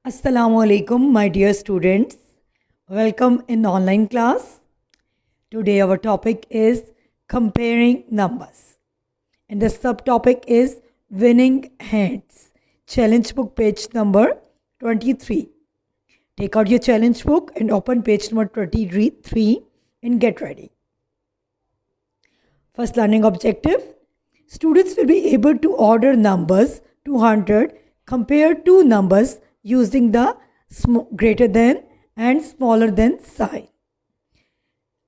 Assalamu alaikum, my dear students. Welcome in online class. Today our topic is comparing numbers. And the subtopic is winning hands. Challenge book page number 23. Take out your challenge book and open page number 23 and get ready. First learning objective. Students will be able to order numbers 200, compare two numbers using the greater than and smaller than sign.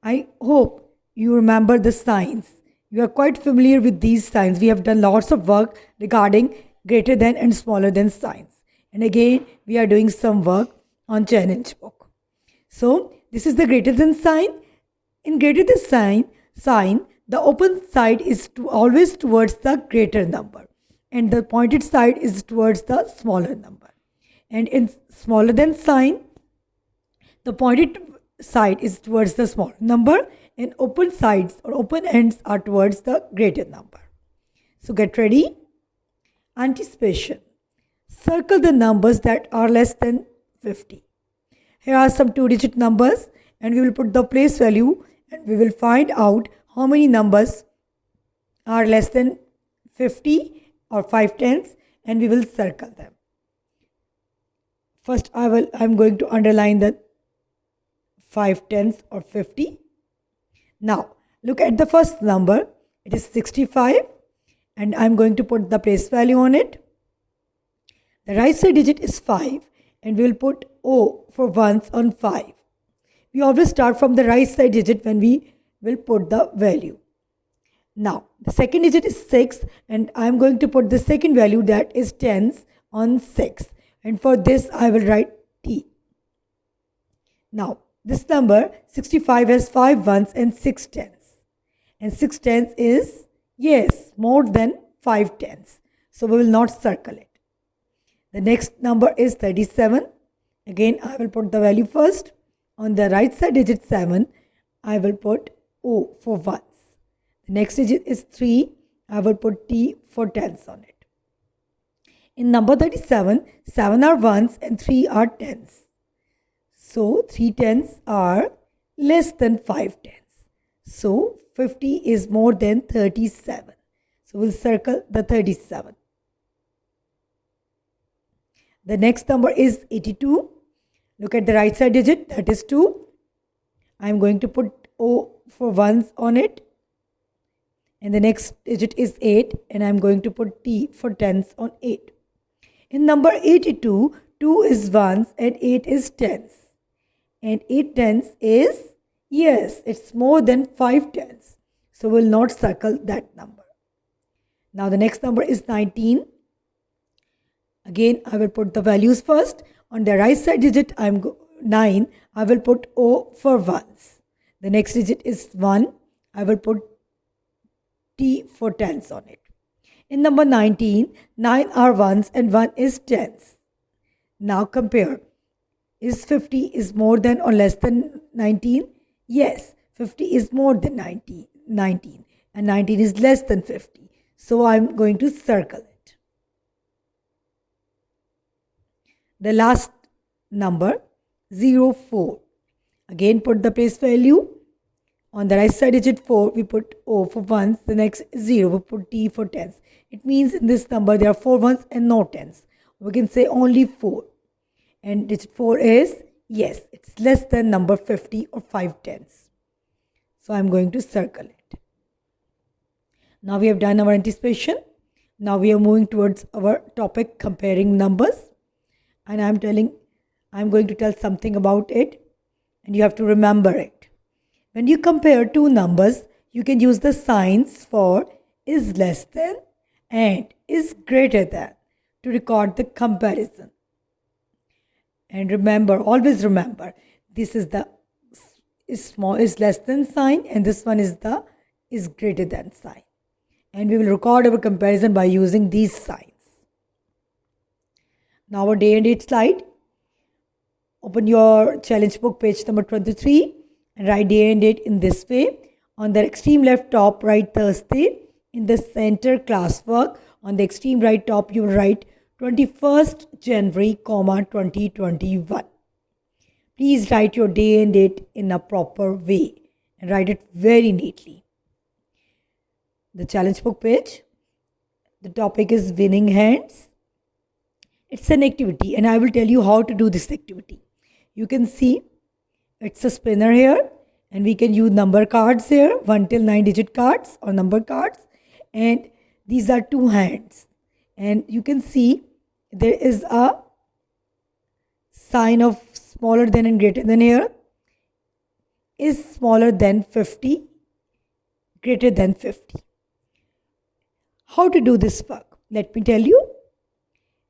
I hope you remember the signs. You are quite familiar with these signs. We have done lots of work regarding greater than and smaller than signs. And again, we are doing some work on challenge book. So, this is the greater than sign. In greater than sign, the open side is always towards the greater number and the pointed side is towards the smaller number. And in smaller than sign, the pointed side is towards the smaller number and open sides or open ends are towards the greater number. So get ready. Anticipation. Circle the numbers that are less than 50. Here are some two-digit numbers and we will put the place value and we will find out how many numbers are less than 50 or 5 tens and we will circle them. First, I'm going to underline the 5 tens or 50. Now, look at the first number. It is 65 and I'm going to put the place value on it. The right side digit is 5 and we will put O for ones on 5. We always start from the right side digit when we will put the value. Now, the second digit is 6 and I'm going to put the second value that is tens on 6. And for this, I will write T. Now, this number 65 has 5 ones and 6 tens. And 6 tens is, yes, more than 5 tens. So, we will not circle it. The next number is 37. Again, I will put the value first. On the right side digit 7, I will put O for ones. The next digit is 3. I will put T for tens on it. In number 37, 7 are ones and 3 are tens. So, 3 tens are less than 5 tens. So, 50 is more than 37. So, we'll circle the 37. The next number is 82. Look at the right side digit, that is 2. I'm going to put O for ones on it. And the next digit is 8 and I'm going to put T for tens on 8. In number 82, 2 is ones and 8 is tens. And 8 tens is, yes, it's more than 5 tens. So we'll not circle that number. Now the next number is 19. Again, I will put the values first. On the right side digit, 9. I will put O for ones. The next digit is 1. I will put T for tens on it. In number 19, 9 are ones and 1 is tens. Now compare. Is 50 is more than or less than 19? Yes, 50 is more than 19 and 19 is less than 50. So I'm going to circle it. The last number 04. Again put the place value. On the right side digit 4, we put O for ones. The next 0, we put T for tens. It means in this number there are 4 ones and no tens. We can say only 4. And digit 4 is, yes, it's less than number 50 or 5 tens. So I'm going to circle it. Now we have done our anticipation. Now we are moving towards our topic comparing numbers. And I'm going to tell something about it. And you have to remember it. When you compare two numbers, you can use the signs for is less than and is greater than to record the comparison. And remember, always remember, this is the is less than sign and this one is the is greater than sign. And we will record our comparison by using these signs. Now our day and date slide. Open your challenge book page number 23 and write day and date in this way. On the extreme left top, write Thursday. In the center, classwork. On the extreme right top, you write 21st January, 2021. Please write your day and date in a proper way and write it very neatly. The challenge book page. The topic is winning hands. It's an activity and I will tell you how to do this activity. You can see it's a spinner here and we can use number cards here, 1 till 9 digit cards or number cards, and these are two hands. And you can see there is a sign of smaller than and greater than here. Is smaller than 50, greater than 50. How to do this work? Let me tell you.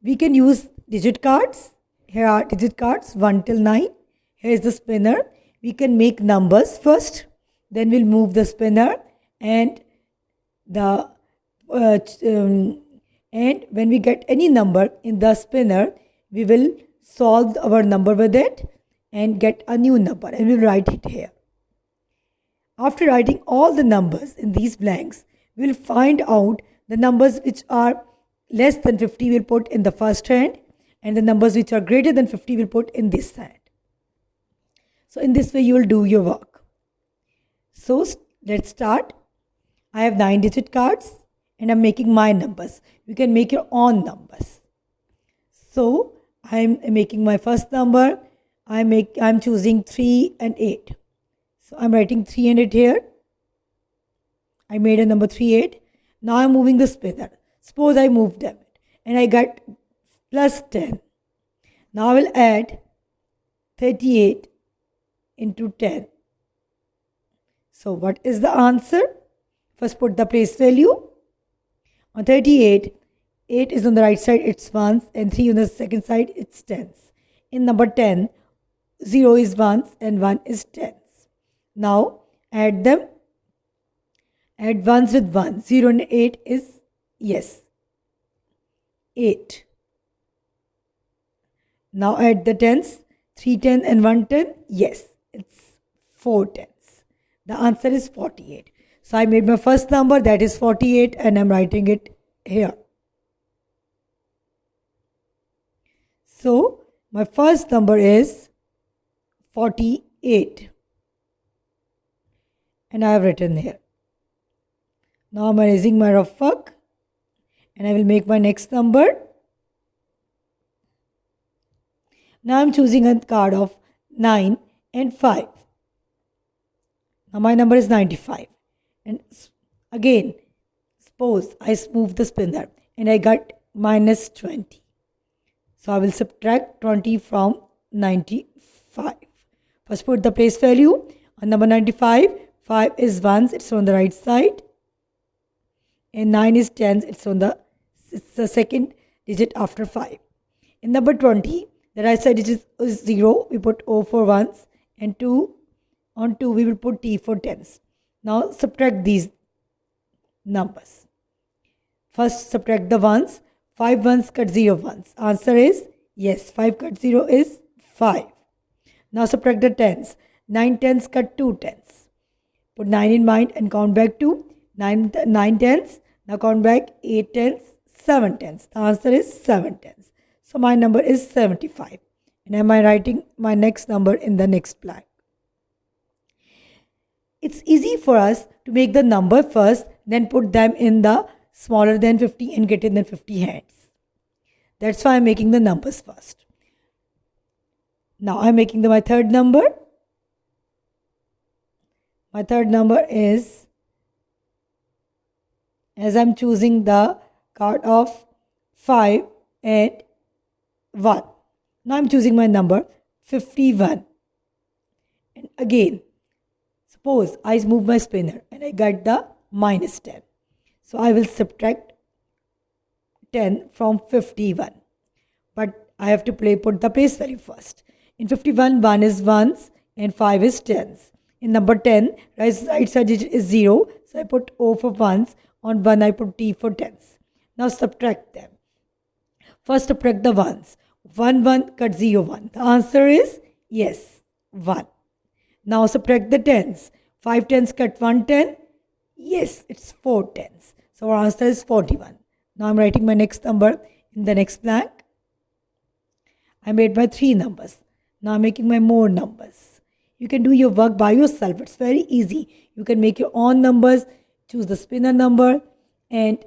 We can use digit cards. Here are digit cards 1 till 9. Here is the spinner. We can make numbers first. Then we'll move the spinner and the and when we get any number in the spinner, we will solve our number with it and get a new number and we'll write it here. After writing all the numbers in these blanks, we'll find out the numbers which are less than 50 we'll put in the first hand and the numbers which are greater than 50 we'll put in this hand. So in this way you will do your work. So let's start. I have 9 digit cards and I'm making my numbers. You can make your own numbers. So I'm making my first number. I'm choosing 3 and 8. So I'm writing 3 and 8 here. I made a number 3, 8. Now I'm moving the spinner. Suppose I moved them and I got plus 10. Now I will add 38 into 10. So what is the answer? First put the place value. On 38, 8 is on the right side, it's ones, and 3 on the second side, it's tens. In number 10, 0 is ones and 1 is tens. Now add them. Add ones with 1. 0 and 8 is, yes, 8. Now add the tens. 3 10 and 1 10. Yes, it's 4 tens. The answer is 48. So I made my first number, that is 48, and I'm writing it here. So my first number is 48. And I have written here. Now I'm erasing my rough work and I will make my next number. Now I'm choosing a card of 9 and 5. Now my number is 95. And again, suppose I move the spinner and I got minus 20. So I will subtract 20 from 95. First put the place value on number 95. 5 is ones, it's on the right side. And 9 is tens, it's the second digit after 5. In number 20, the right side digit is 0. We put O for ones, and 2 on 2 we will put T for tens. Now subtract these numbers. First subtract the ones. 5 ones cut 0 ones. Answer is yes. 5 cut 0 is 5. Now subtract the tens. 9 tens cut 2 tens. Put 9 in mind and count back to 9 tens. Now count back 8 tens, 7 tens. The answer is 7 tens. So my number is 75. And am I writing my next number in the next blank? It's easy for us to make the number first, then put them in the smaller than 50 and greater than 50 hands. That's why I'm making the numbers first. Now I'm making my third number. My third number is, as I'm choosing the card of 5 and 1. Now I'm choosing my number 51. And again, suppose I move my spinner and I got the minus 10. So I will subtract 10 from 51. But I have to put the place value first. In 51, 1 is ones and 5 is tens. In number 10, right side digit is 0. So I put O for ones. On 1, I put T for tens. Now subtract them. First subtract the ones. 1, 1 cut 0, 1. The answer is yes, 1. Now subtract the tens. 5 tens cut 1 10. Yes, it's 4 tens. So our answer is 41. Now I'm writing my next number In the next blank, I made my 3 numbers. Now I'm making my more numbers. You can do your work by yourself. It's very easy. You can make your own numbers, choose the spinner number, and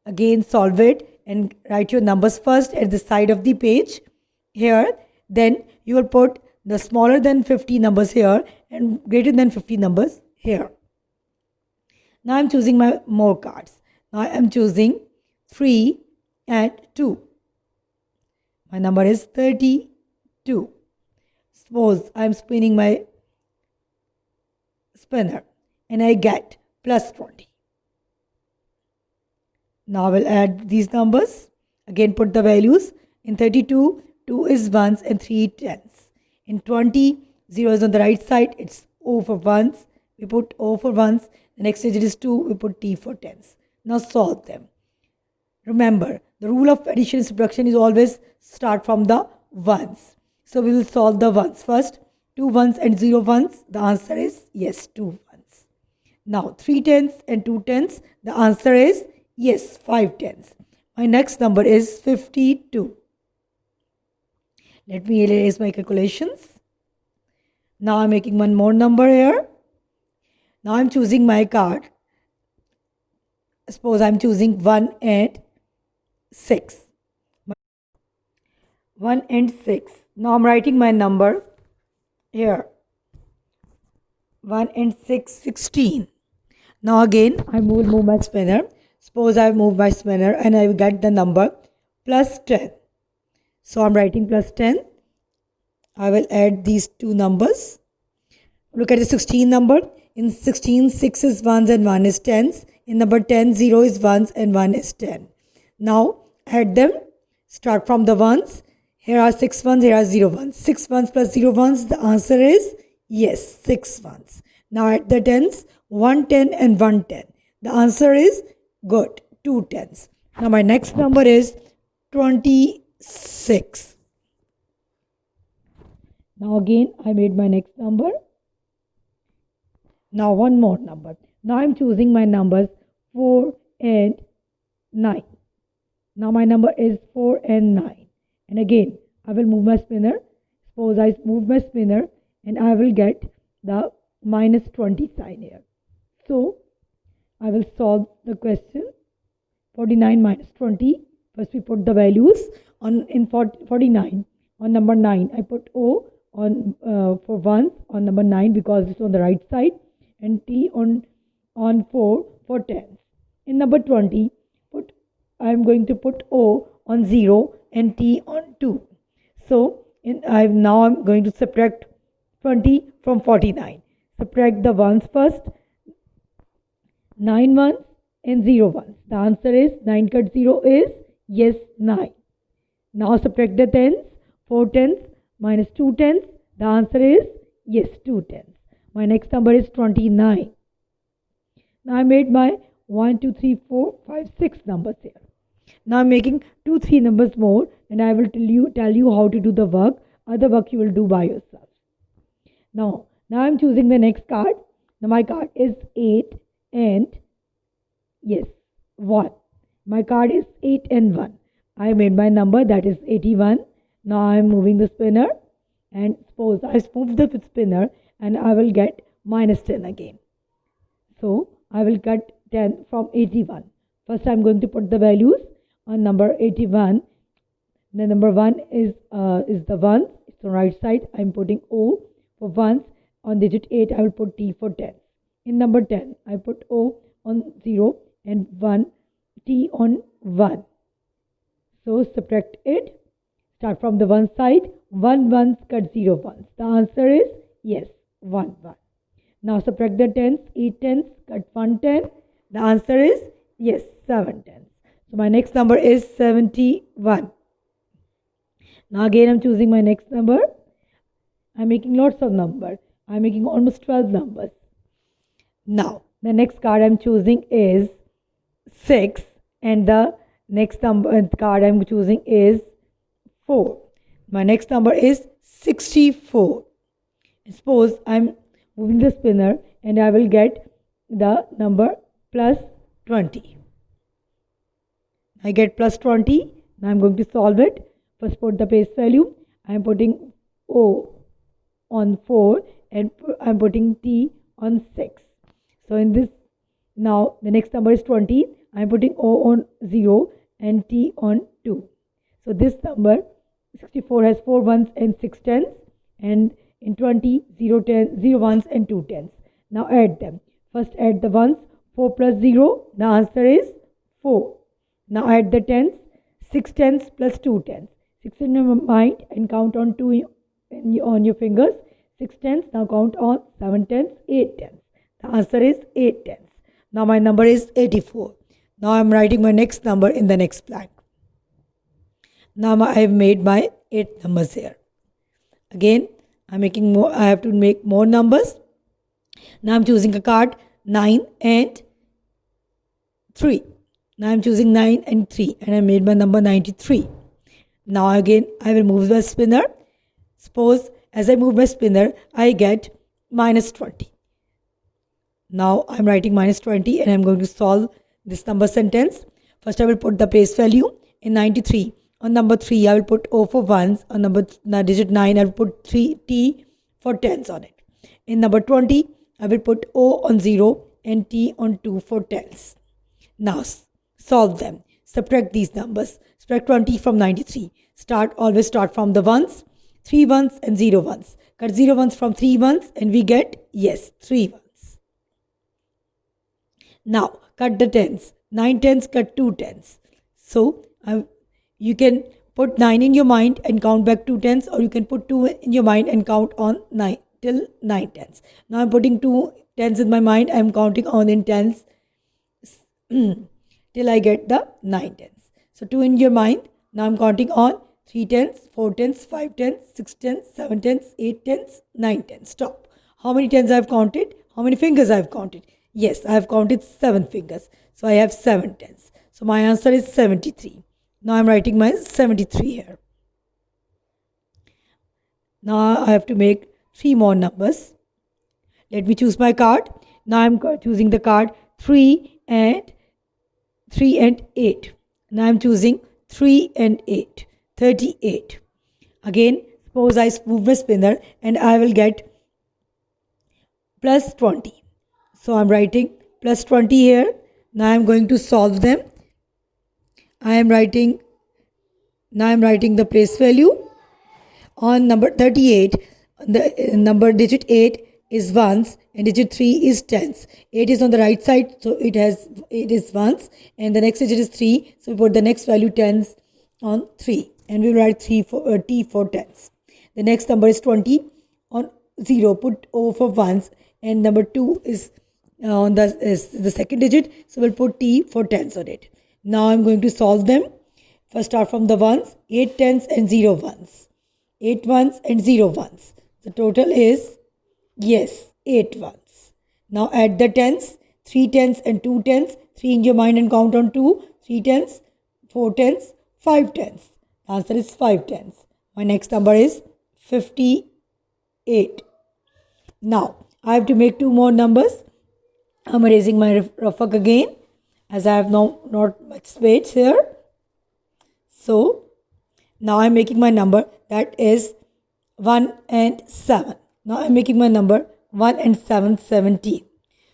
again solve it and write your numbers first at the side of the page here. Then you will put the smaller than 50 numbers here and greater than 50 numbers here. Now I'm choosing my more cards. Now I'm choosing 3 and 2. My number is 32. Suppose I'm spinning my spinner and I get plus 20. Now I will add these numbers. Again put the values. In 32, 2 is ones and 3 tens. In 20, 0 is on the right side. It's O for ones. We put O for ones. The next digit is 2. We put T for tens. Now solve them. Remember, the rule of addition and subtraction is always start from the ones. So we will solve the ones first. 2 ones and 0 ones. The answer is yes, 2 ones. Now 3 tens and 2 tens. The answer is yes, 5 tens. My next number is 52. Let me erase my calculations. Now I'm making one more number here. Now I'm choosing my card. Suppose I'm choosing 1 and 6. 1 and 6. Now I'm writing my number here. 1 and 6, 16. Now again I will move my spinner. Suppose I move my spinner and I will get the number plus 10. So I'm writing plus 10. I will add these two numbers. Look at the 16 number. In 16, 6 is 1s and 1 is 10s. In number 10, 0 is 1s and 1 is 10. Now add them. Start from the 1s. Here are 6 ones, here are 0 ones. 6 ones plus 0 ones. The answer is yes, 6 ones. Now add the 10s. 1 10 and 1 10. The answer is good, 2 tens. Now my next number is 26. Now again I made my next number. Now one more number. Now I'm choosing my numbers 4 and 9. Now my number is 4 and 9. And again I will move my spinner. Suppose I move my spinner and I will get the minus 20 sign here. So I will solve the question. 49 minus 20. First we put the values on in 49. On number 9 I put O on for 1 on number 9 because it's on the right side, and T on 4 for 10. In number 20 I am going to put O on 0 and T on 2. So now I'm going to subtract 20 from 49. Subtract the ones first. 9 ones and 0 ones. The answer is 9 cut 0 is yes, 9. Now subtract the tens. 4 tens minus 2 tens. The answer is yes, 2 tens. My next number is 29. Now I made my 1, 2, 3, 4, 5, 6 numbers here. Now I'm making 2, 3 numbers more, and I will tell you how to do the work. Other work you will do by yourself. Now I'm choosing the next card. Now my card is 8 and yes, 1. My card is 8 and 1. I made my number, that is 81. Now I am moving the spinner, and suppose I move the spinner and I will get minus 10 again. So I will cut 10 from 81. First I am going to put the values on number 81. The number 1 is the 1. It's on right side. I am putting O for 1s. On digit 8 I will put T for 10. In number 10 I put O on 0 and 1 T on 1. So subtract it. Start from the 1 side. 1 ones cut 0 ones. The answer is yes, 1 1. Now subtract the tens. 8 tens cut 1 10. The answer is yes, 7 tens. So my next number is 71. Now again I'm choosing my next number. I'm making lots of numbers. I'm making almost 12 numbers. Now the next card I'm choosing is 6, and the next card I'm choosing is 4. My next number is 64. Suppose I'm moving the spinner and I will get the number plus 20. I get plus 20. Now I'm going to solve it. First put the place value. I'm putting O on 4 and I'm putting T on 6. So in this, now the next number is 20. I'm putting O on 0 and T on 2. So this number 64 has 4 ones and 6 tens, and in 20 0 ones and 2 tens. Now add them. First add the ones. 4 plus 0, the answer is 4. Now add the tens. 6 tens plus 2 tens. 6 in your mind and count on 2 on your fingers. 6 tens. Now count on 7 tens, 8 tens. The answer is 8 tens. Now my number is 84. Now I am writing my next number in the next blank. Now I have made my 8 numbers here. Again, I have to make more numbers. Now I am choosing a card 9 and 3. Now I am choosing 9 and 3 and I made my number 93. Now again I will move the spinner. Suppose as I move my spinner, I get minus 20. Now I am writing minus 20 and I am going to solve this number sentence. First I will put the place value in 93. On number 3 I will put O for ones. On digit 9 I will put 3T for tens on it. In number 20 I will put O on 0 and T on 2 for tens. Now solve them. Subtract these numbers. Subtract 20 from 93. Always start from the ones. 3 ones and 0 ones. Cut 0 ones from 3 ones and we get, yes, 3 ones. Now cut the tens. 9 tens, cut 2 tens. So you can put 9 in your mind and count back 2 tens, or you can put 2 in your mind and count on 9 till 9 tens. Now I'm putting 2 tens in my mind. I'm counting on in tens till I get the 9 tens. So 2 in your mind. Now I'm counting on 3 tens, 4 tens, 5 tens, 6 tens, 7 tens, 8 tens, 9 tens. Stop. How many tens I've counted? How many fingers I've counted? Yes, I have counted 7 fingers. So I have 7 tens. So my answer is 73. Now I'm writing my 73 here. Now I have to make 3 more numbers. Let me choose my card. Now I'm choosing the card 3 and 8. Now I'm choosing 3 and 8. 38. Again, suppose I move my spinner and I will get plus 20. So I'm writing plus 20 here. Now I'm going to solve them. Now I'm writing the place value. On number 38, the number digit 8 is ones and digit 3 is tens. 8 is on the right side, so it is ones, and the next digit is 3. So we put the next value tens on 3 and we will write T for tens. The next number is 20. On 0, put O for ones, and number 2 is on the second digit, so we'll put T for tens on it. Now I'm going to solve them. First start from the ones. 8 tens and 0 ones. 8 ones and 0 ones. The total is, yes, 8 ones. Now add the tens. 3 tens and 2 tens. 3 in your mind and count on 2. 3 tens, 4 tens, 5 tens. The answer is 5 tens. My next number is 58. Now I have to make 2 more numbers. I'm erasing my ruffle again as I have not much space here. So now I'm making my number, that is 1 and 7. Now I'm making my number 1 and 7, 17.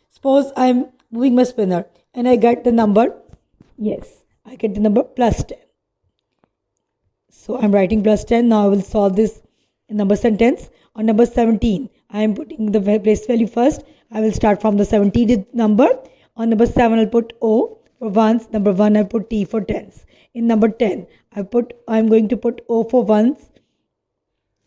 Suppose I'm moving my spinner and I get the number, yes, I get the number plus 10. So I'm writing plus 10. Now I will solve this number sentence. On number 17, I am putting the place value first. I will start from the 17th number. On number 7, I'll put O for ones. Number 1, I put T for tens. In number 10, I'm going to put O for ones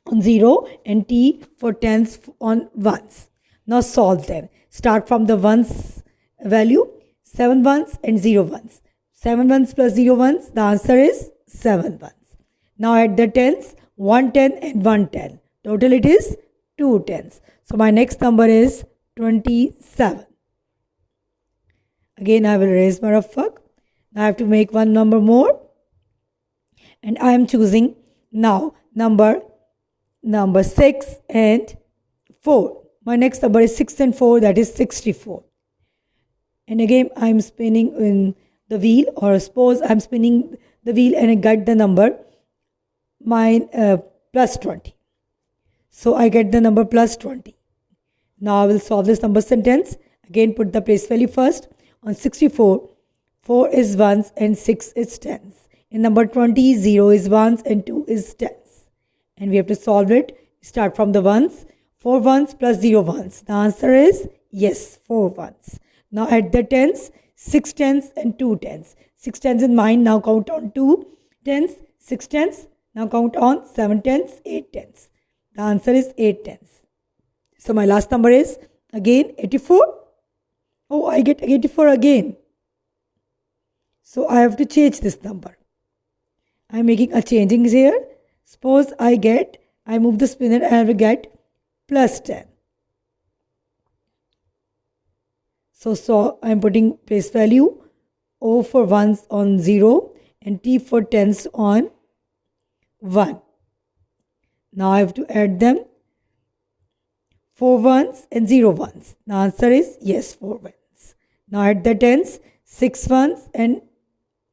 on 0 and T for tens on ones. Now solve them. Start from the ones value. 7 ones and 0 ones. 7 ones plus 0 ones. The answer is 7 ones. Now add the tens. 1 10 and 1 10. Total it is 2 tens. So my next number is 27. Again I will erase my rough work. Now I have to make 1 number more. And I am choosing now number 6 and 4. My next number is 6 and 4, that is 64. And again I am spinning in the wheel, or suppose I am spinning the wheel and I get the number plus 20. So I get the number plus 20. Now I will solve this number sentence. Again, put the place value first. On 64, 4 is ones and 6 is tens. In number 20, 0 is ones and 2 is tens. And we have to solve it. Start from the ones. 4 ones plus 0 ones. The answer is yes, 4 ones. Now add the tens. 6 tens and 2 tens. 6 tens in mind. Now count on 2 tens. 6 tens. Now count on 7 tens, 8 tens. The answer is 8 tens. So my last number is again 84. Oh, I get 84 again. So I have to change this number. I am making a changing here. Suppose I move the spinner and I will get plus 10. So I am putting place value O for ones on 0 and T for tens on 1. Now I have to add them. 4 ones and 0 ones. The answer is yes, 4 ones. Now add the tens. 6 ones and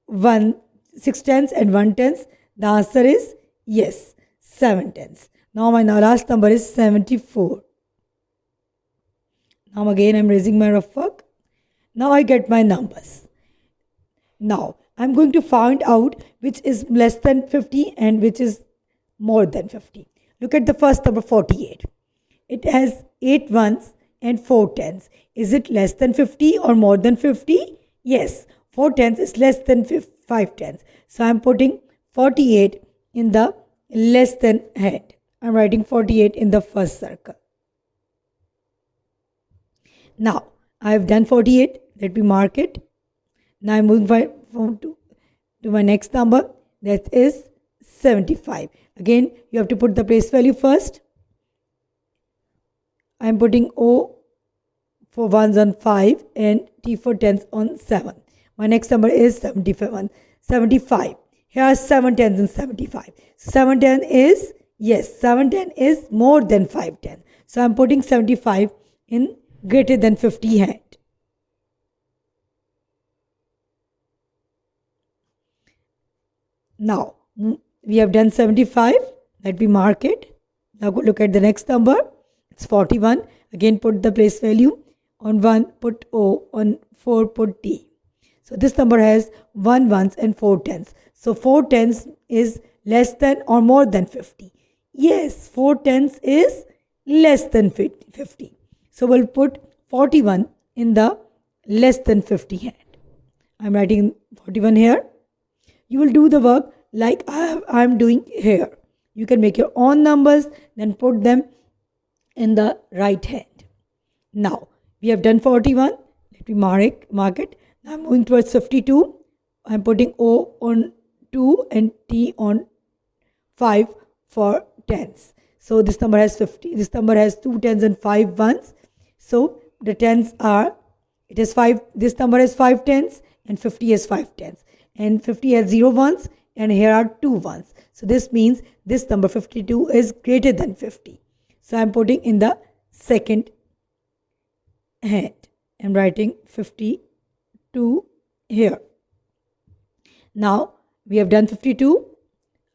6 tens and 1 tens. The answer is yes, 7 tens. Now my last number is 74. Now again I am raising my rough work. Now I get my numbers. Now I am going to find out which is less than 50 and which is more than 50. Look at the first number, 48. It has 8 ones and 4 tens. Is it less than 50 or more than 50? Yes, 4 tens is less than 5 tens. So I am putting 48 in the less than head. I am writing 48 in the first circle. Now I have done 48. Let me mark it. Now I am moving to my next number. That is 75. Again, you have to put the place value first. I am putting O for ones on 5 and T for tens on 7. My next number is 75. Here are 7 tens and 75. 7 10 is, yes, 7 10 is more than 5 10. So I am putting 75 in greater than 50 hand. Now, we have done 75. Let me mark it. Now go look at the next number. It's 41. Again, put the place value. On 1, put O. On 4, put T. So this number has 1 ones and 4 tens. So 4 tens is less than or more than 50. Yes, 4 tens is less than 50. So we'll put 41 in the less than 50 hand. I'm writing 41 here. You will do the work like I'm doing here. You can make your own numbers, then put them in the right hand. Now, we have done 41. Let me mark it. Now I'm moving towards 52. I'm putting O on 2 and T on 5 for tens. So this number has 50. This number has 2 tens and 5 ones. So the tens are, it is 5. This number has 5 tens and 50 has 5 tens. And 50 has 0 ones and here are 2 ones. So this means this number 52 is greater than 50. So I'm putting in the second hand. I'm writing 52 here. Now we have done 52.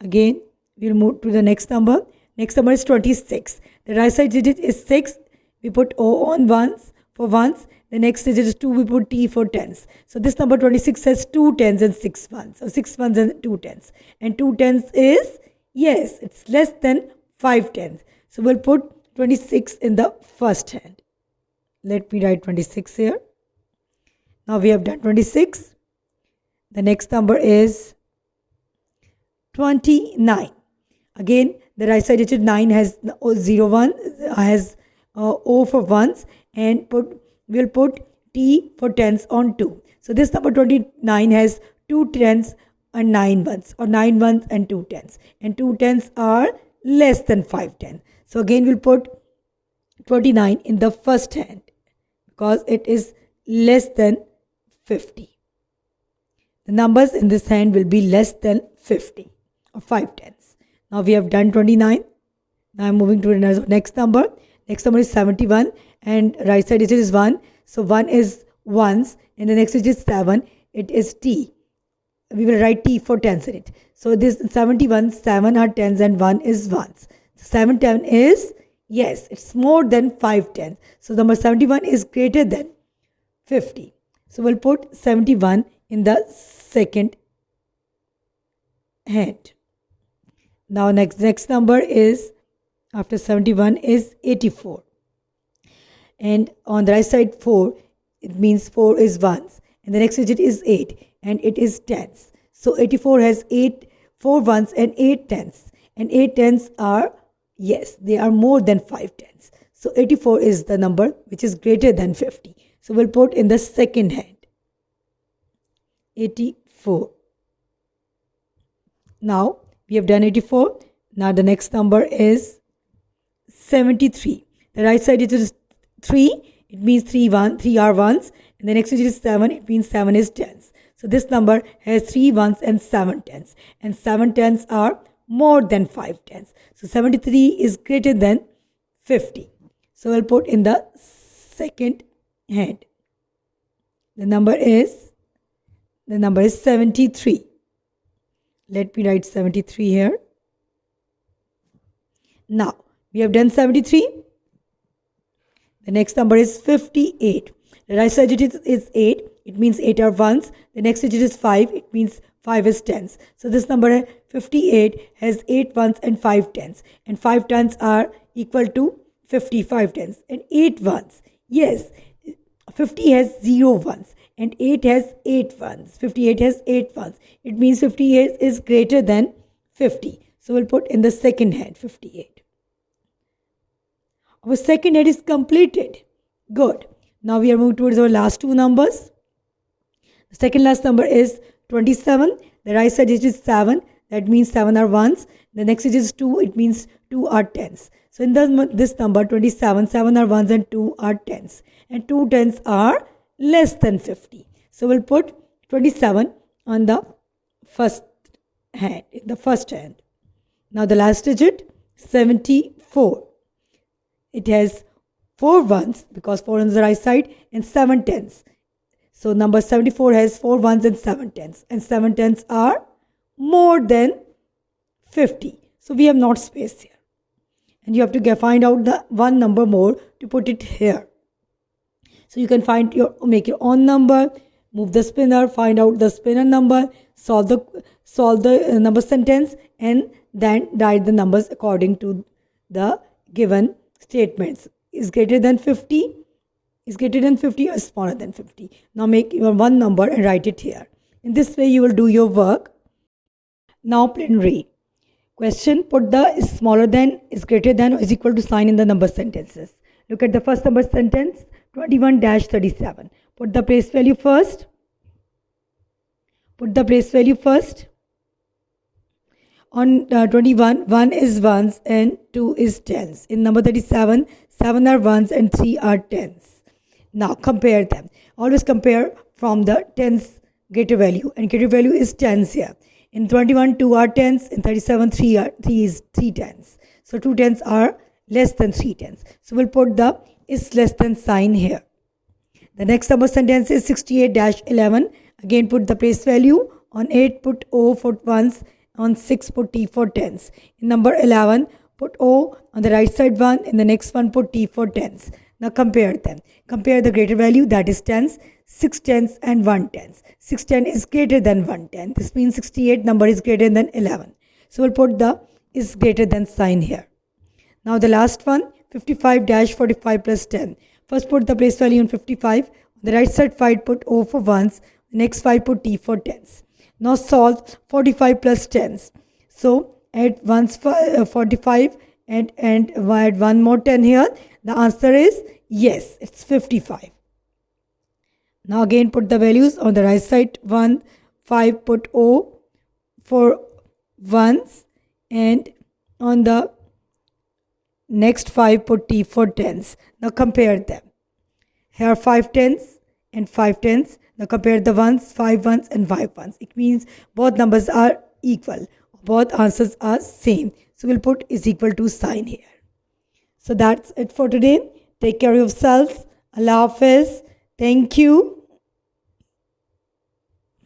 Again, we'll move to the next number. Next number is 26. The right side digit is 6. We put O on ones for ones. The next digit is 2. We put T for tens. So this number 26 has 2 tens and 6 ones. So 6 ones and 2 tens. And 2 tens is, yes, it's less than 5 tens. So we'll put 26 in the first hand. Let me write 26 here. Now we have done 26. The next number is 29. Again, the right side digit 9 has 0 1, has O for ones, and we'll put T for tens on 2. So this number 29 has 2 tens and 9 ones, or 9 ones and 2 tens. And 2 tens are less than 5 tens. So again, we'll put 29 in the first hand because it is less than 50. The numbers in this hand will be less than 50 or 5 tens. Now we have done 29. Now I'm moving to the next number. Next number is 71 and right side digit is 1. So 1 is ones and the next digit is 7. It is T. we will write T for tens in it. So this 71, 7 are tens and 1 is ones. So 7 10 is, yes, it's more than 5 tens. So number 71 is greater than 50. So we'll put 71 in the second hand. Now next number is, after 71 is 84. And on the right side 4, it means 4 is ones. And the next digit is 8 and it is tens. So 84 has 4 ones and 8 tens. And 8 tens are, yes, they are more than 5 tens. So 84 is the number which is greater than 50. So we'll put in the second hand. 84. Now we have done 84. Now the next number is 73. The right side is 3. It means 3 are ones. And the next digit is 7. It means 7 is tens. So this number has 3 ones and 7 tens. And 7 tens are more than 5 tens. So 73 is greater than 50. So we'll put in the second hand. The number is 73. Let me write 73 here. Now we have done 73. The next number is 58. The right side digit is 8. It means 8 are ones. The next digit is 5. It means 5 is tens. So this number 58 has 8 ones and 5 tens. And 5 tens are equal to 55 tens. And 8 ones. Yes, 50 has 0 ones. And 8 has 8 ones. 58 has 8 ones. It means 58 is greater than 50. So we'll put in the second hand 58. Our second hand is completed. Good. Now we are moving towards our last two numbers. The second last number is 27. The right side digit is 7. That means 7 are ones. The next digit is 2. It means 2 are tens. So in this number 27, 7 are ones and 2 are tens. And 2 tens are less than 50. So we'll put 27 on the first hand. Now the last digit, 74. It has 4 ones because 4 on the right side and 7 tens. So number 74 has 4 ones and 7 tens. And 7 tens are more than 50. So we have not space here. And you have to find out the one number more to put it here. So you can make your own number, move the spinner, find out the spinner number, solve the number sentence, and then write the numbers according to the given statements. Is greater than 50, is greater than 50 or smaller than 50. Now make your one number and write it here. In this way you will do your work. Now plain read. Question, put the is smaller than, is greater than or is equal to sign in the number sentences. Look at the first number sentence, 21-37. Put the place value first. On 21, 1 is ones and 2 is tens. In number 37, 7 are ones and 3 are tens. Now compare them. Always compare from the tens greater value, and greater value is tens here. In 21, 2 are tens. In 37, 3 is 3 tens. So 2 tens are less than 3 tens. So we'll put the is less than sign here. The next number sentence is 68-11. Again put the place value. On 8 put O for ones. On 6 put T for tens. In number 11 put O on the right side one. In the next one put T for tens. Now compare them. Compare the greater value, that is tens. 6 tens and 1 tens. 6 ten is greater than 1 ten. This means 68 number is greater than 11. So we'll put the is greater than sign here. Now the last one, 55-45 plus 10. First put the place value on 55. On the right side 5 put O for ones. The next 5 put T for tens. Now solve 45 plus tens. So add 45 and add one more 10 here. The answer is yes, it's 55. Now again put the values on the right side. 1, 5 put O for ones, and on the next 5 put T for tens. Now compare them. Here are 5 tens and 5 tens. Now compare the ones, 5 ones and 5 ones. It means both numbers are equal. Both answers are same. So we'll put is equal to sign here. So that's it for today. Take care of yourselves. Allah Hafiz. Thank you.